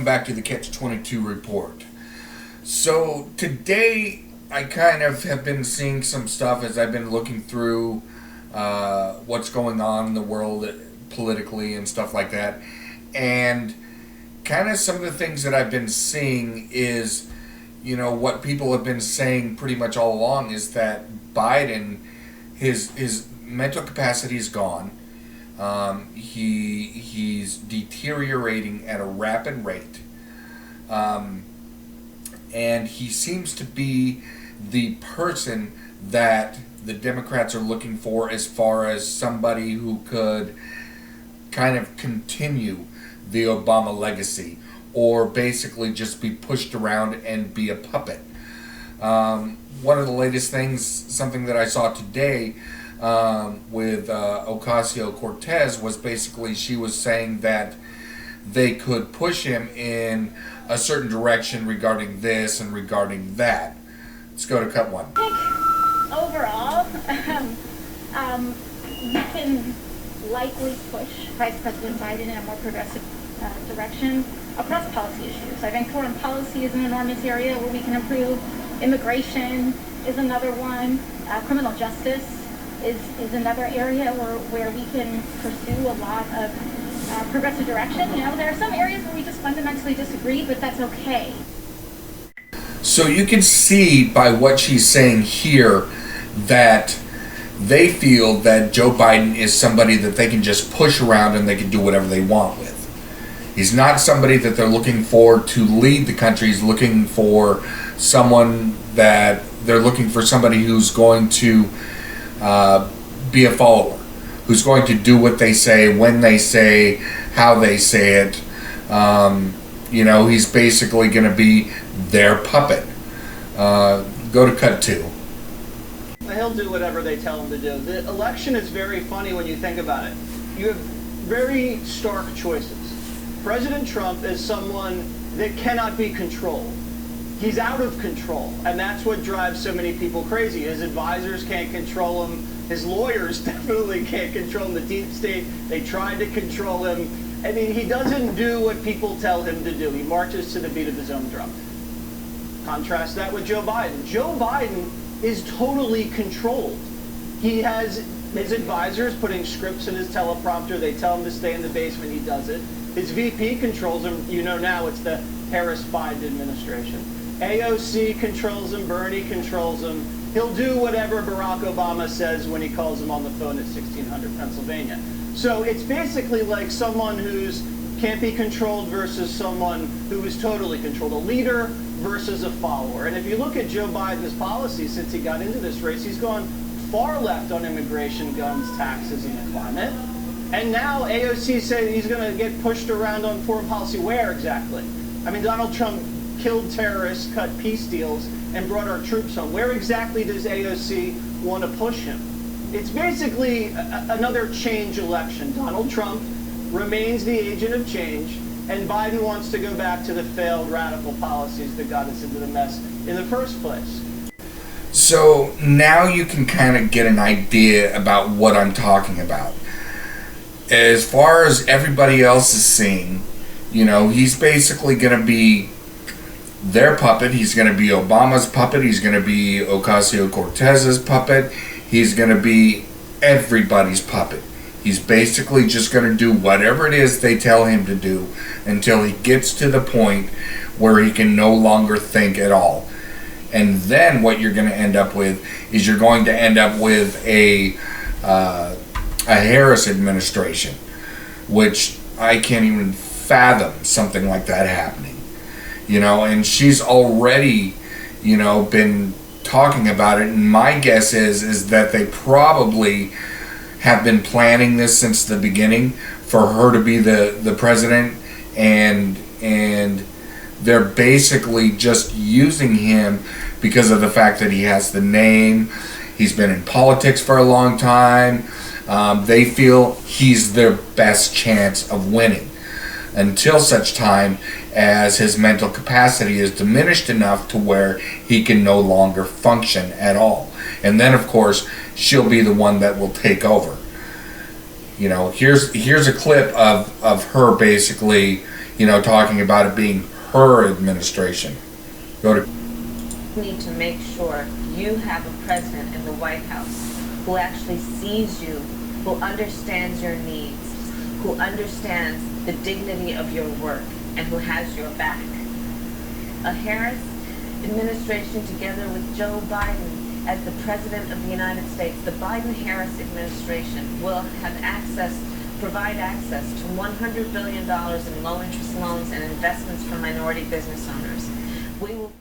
welcome back to the Ketch 22 report. So today I kind of have been seeing some stuff as I've been looking through what's going on in the world politically and stuff like that, and kind of some of the things that I've been seeing is, you know, what people have been saying pretty much all along is that Biden, his mental capacity is gone. He's deteriorating at a rapid rate, and he seems to be the person that the Democrats are looking for as far as somebody who could kind of continue the Obama legacy, or basically just be pushed around and be a puppet. One of the latest things, something that I saw today with Ocasio-Cortez, was basically she was saying that they could push him in a certain direction regarding this and regarding that. Let's go to cut one. Overall, we can likely push Vice President Biden in a more progressive direction across policy issues. I think foreign policy is an enormous area where we can improve. Immigration is another one. Criminal justice is another area where we can pursue a lot of progressive direction. You know, there are some areas where we just fundamentally disagree, but that's okay. So you can see by what she's saying here that they feel that Joe Biden is somebody that they can just push around and they can do whatever they want with. He's not somebody that they're looking for to lead the country. He's looking for someone that they're looking for somebody who's going to be a follower, who's going to do what they say, when they say, how they say it. You know, he's basically going to be their puppet. Go to cut two. He'll do whatever they tell him to do. The election is very funny when you think about it. You have very stark choices. President Trump is someone that cannot be controlled. He's out of control, and that's what drives so many people crazy. His advisors can't control him. His lawyers definitely can't control him. The deep state, they tried to control him. I mean, he doesn't do what people tell him to do. He marches to the beat of his own drum. Contrast that with Joe Biden. Joe Biden is totally controlled. He has his advisors putting scripts in his teleprompter. They tell him to stay in the basement. He does it. His VP controls him. You know now it's the Harris-Biden administration. AOC controls him. Bernie controls him. He'll do whatever Barack Obama says when he calls him on the phone at 1600 Pennsylvania. So it's basically like someone who's can't be controlled versus someone who is totally controlled. A leader versus a follower. And if you look at Joe Biden's policies since he got into this race, he's gone far left on immigration, guns, taxes, and the climate. And now AOC said he's going to get pushed around on foreign policy. Where exactly? I mean, Donald Trump killed terrorists, cut peace deals, and brought our troops home. Where exactly does AOC want to push him? It's basically another change election. Donald Trump remains the agent of change, and Biden wants to go back to the failed radical policies that got us into the mess in the first place. So now you can kind of get an idea about what I'm talking about. As far as everybody else is seeing, you know, he's basically going to be their puppet. He's going to be Obama's puppet. He's going to be Ocasio-Cortez's puppet. He's going to be everybody's puppet. He's basically just going to do whatever it is they tell him to do until he gets to the point where he can no longer think at all. And then what you're going to end up with is you're going to end up with a Harris administration, which I can't even fathom something like that happening. You know, and she's already, you know, been talking about it, and my guess is that they probably have been planning this since the beginning for her to be the president, and they're basically just using him because of the fact that he has the name. He's been in politics for a long time. They feel he's their best chance of winning until such time as his mental capacity is diminished enough to where he can no longer function at all. And then, of course, she'll be the one that will take over. You know, here's a clip of her basically, talking about it being her administration. Go to. Need to make sure you have a president in the White House who actually sees you, who understands your needs, who understands the dignity of your work, and who has your back. A Harris administration together with Joe Biden as the President of the United States, the Biden-Harris administration will have provide access to $100 billion in low-interest loans and investments for minority business owners. We will.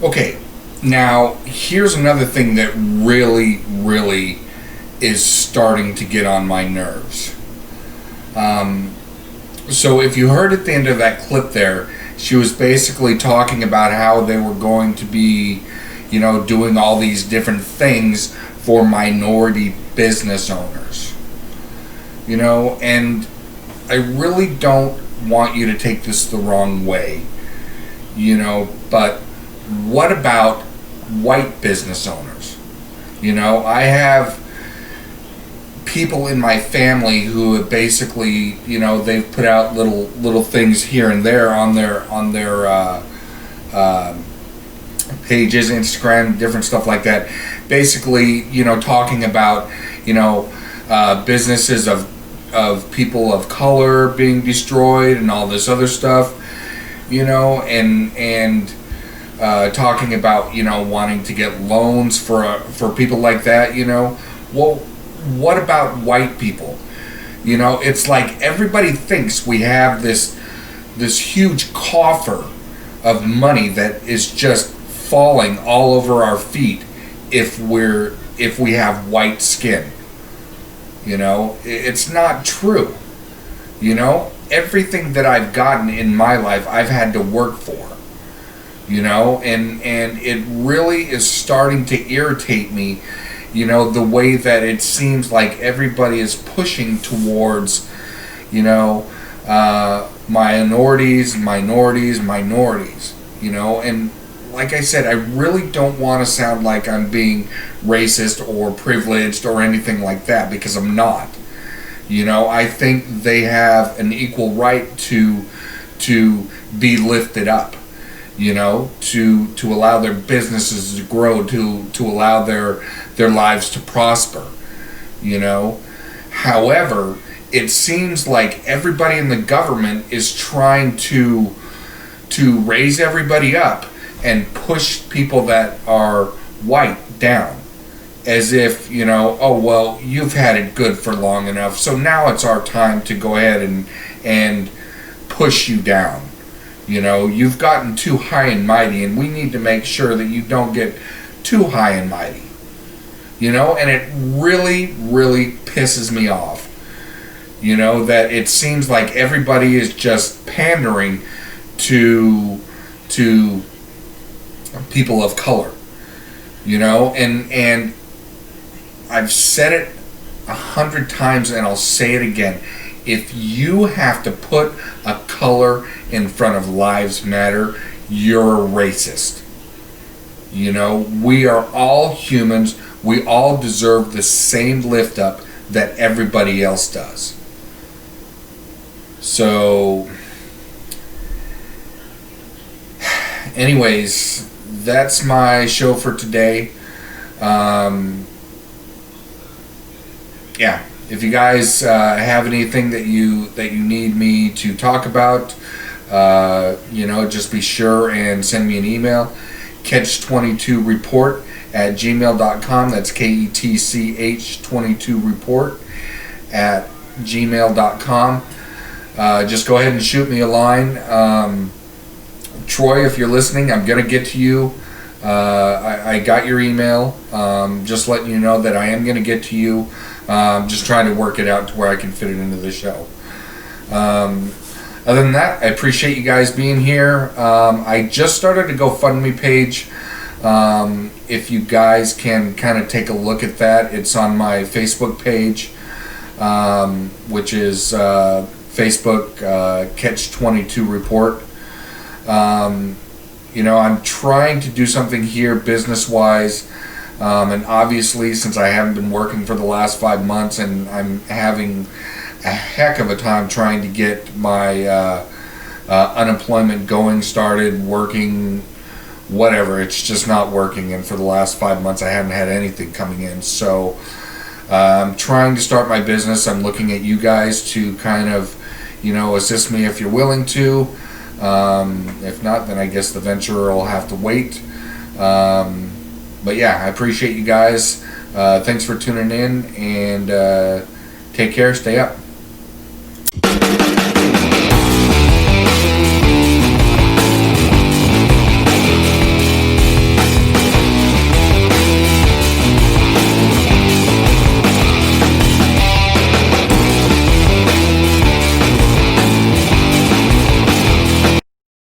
Okay, now here's another thing that really, really is starting to get on my nerves. So if you heard at the end of that clip there, she was basically talking about how they were going to be, doing all these different things for minority business owners. And I really don't want you to take this the wrong way, but what about white business owners? I have people in my family who have basically, they've put out little things here and there on their pages, Instagram, different stuff like that. Basically, talking about, businesses of people of color being destroyed and all this other stuff, and talking about, wanting to get loans for people like that, Well, what about white people? It's like everybody thinks we have this huge coffer of money that is just falling all over our feet if we have white skin. It's not true. Everything that I've gotten in my life, I've had to work for. And it really is starting to irritate me, the way that it seems like everybody is pushing towards, minorities, and like I said, I really don't want to sound like I'm being racist or privileged or anything like that, because I'm not. I think they have an equal right to be lifted up, to allow their businesses to grow, to allow their lives to prosper, However, it seems like everybody in the government is trying to raise everybody up and push people that are white down, as if, oh, well, you've had it good for long enough, so now it's our time to go ahead and push you down. You've gotten too high and mighty, and we need to make sure that you don't get too high and mighty. And it really, really pisses me off. That it seems like everybody is just pandering to people of color. And I've said it 100 times, and I'll say it again. If you have to put a color in front of Lives Matter, you're a racist. We are all humans. We all deserve the same lift up that everybody else does. So, anyways, that's my show for today. Yeah, if you guys have anything that you need me to talk about, just be sure and send me an email. Ketch22report@gmail.com. That's KETCH22report@gmail.com. Just go ahead and shoot me a line. Troy, if you're listening, I'm going to get to you. I got your email. Just letting you know that I am going to get to you. Just trying to work it out to where I can fit it into the show. Other than that, I appreciate you guys being here. I just started a GoFundMe page. If you guys can kind of take a look at that, it's on my Facebook page, which is Facebook Ketch22report. I'm trying to do something here business-wise, and obviously, since I haven't been working for the last 5 months and I'm having a heck of a time trying to get my unemployment going, started working, whatever. It's just not working, and for the last 5 months I haven't had anything coming in. So I'm trying to start my business. I'm looking at you guys to kind of, assist me if you're willing to. If not, then I guess the venture will have to wait. But yeah, I appreciate you guys. Thanks for tuning in, and take care. Stay up.